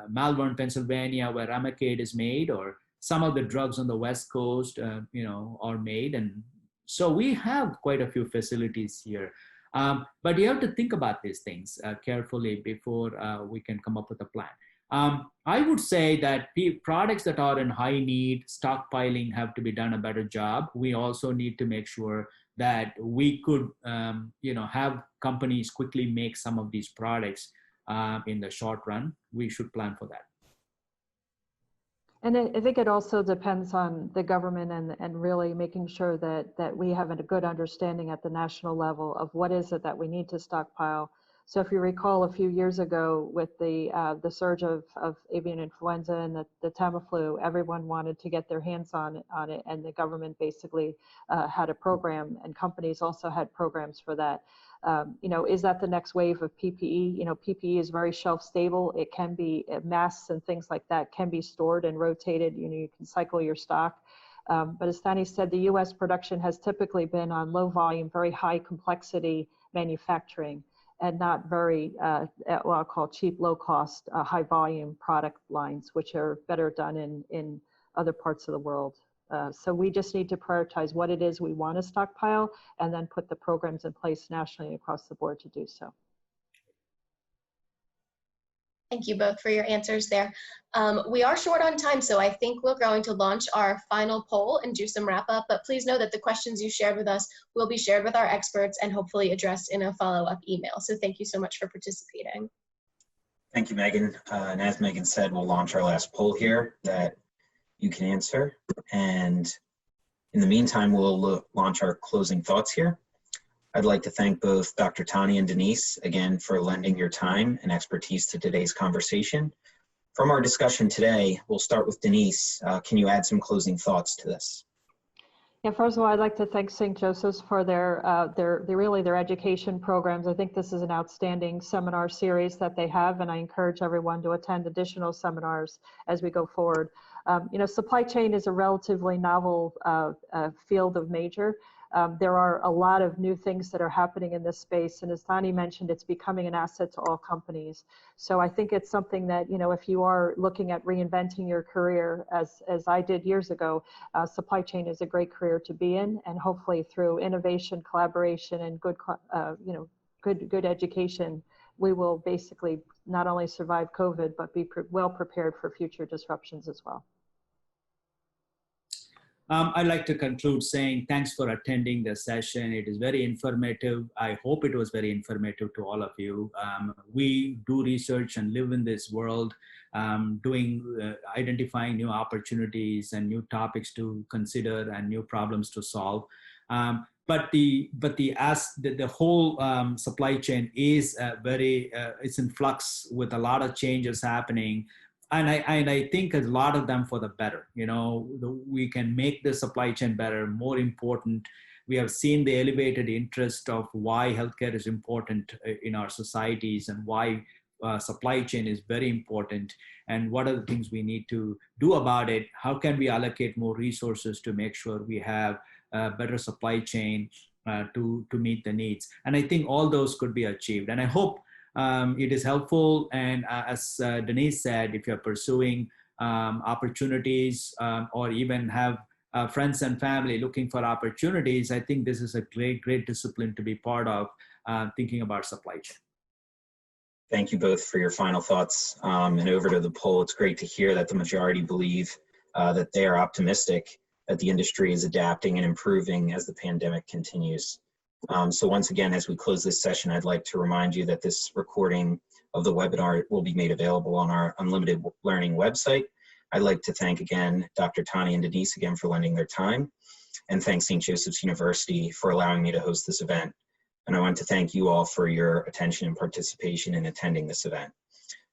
Malvern, Pennsylvania, where Remicade is made, or some of the drugs on the West Coast, are made. And so we have quite a few facilities here. But you have to think about these things carefully before we can come up with a plan. I would say that products that are in high need, stockpiling have to be done a better job. We also need to make sure that we could, have companies quickly make some of these products in the short run. We should plan for that. And I think it also depends on the government and really making sure that we have a good understanding at the national level of what is it that we need to stockpile. So if you recall a few years ago with the surge of avian influenza and the Tamiflu, everyone wanted to get their hands on it, and the government basically had a program, and companies also had programs for that. Is that the next wave of PPE? PPE is very shelf stable. It can be masks and things like that can be stored and rotated. You can cycle your stock. But as Thani said, the U.S. production has typically been on low volume, very high complexity manufacturing, and not very, what I'll call cheap, low cost, high volume product lines, which are better done in other parts of the world. So we just need to prioritize what it is we want to stockpile and then put the programs in place nationally across the board to do so. Thank you both for your answers there. We are short on time, so I think we're going to launch our final poll and do some wrap up, but please know that the questions you shared with us will be shared with our experts and hopefully addressed in a follow-up email. So thank you so much for participating. Thank you, Megan. And as Megan said, we'll launch our last poll here that you can answer. And in the meantime, we'll launch our closing thoughts here. I'd like to thank both Dr. Tani and Denise again for lending your time and expertise to today's conversation. From our discussion today, we'll start with Denise. Can you add some closing thoughts to this? Yeah, first of all, I'd like to thank St. Joseph's for their education programs. I think this is an outstanding seminar series that they have, and I encourage everyone to attend additional seminars as we go forward. Supply chain is a relatively novel field of major. There are a lot of new things that are happening in this space, and as Thani mentioned, it's becoming an asset to all companies. So I think it's something that, if you are looking at reinventing your career, as I did years ago, supply chain is a great career to be in, and hopefully through innovation, collaboration, and good education, we will basically not only survive COVID, but be well prepared for future disruptions as well. I'd like to conclude saying thanks for attending the session. It is very informative. I hope it was very informative to all of you. We do research and live in this world, identifying new opportunities and new topics to consider and new problems to solve. But the whole supply chain is it's in flux with a lot of changes happening. And I think a lot of them for the better. We can make the supply chain better, more important. We have seen the elevated interest of why healthcare is important in our societies and why supply chain is very important, and what are the things we need to do about it. How can we allocate more resources to make sure we have a better supply chain to meet the needs? And I think all those could be achieved. And I hope it is helpful. And as Denise said, if you're pursuing opportunities or even have friends and family looking for opportunities, I think this is a great discipline to be part of, thinking about supply chain. Thank you both for your final thoughts. And over to the poll, it's great to hear that the majority believe that they are optimistic that the industry is adapting and improving as the pandemic continues. So once again, as we close this session, I'd like to remind you that this recording of the webinar will be made available on our Unlimited Learning website. I'd like to thank again Dr. Tani and Denise again for lending their time, and thank St. Joseph's University for allowing me to host this event. And I want to thank you all for your attention and participation in attending this event.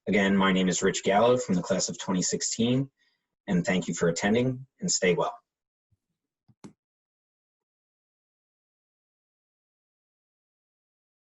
Again, my name is Rich Gallo from the class of 2016, and thank you for attending, and stay well.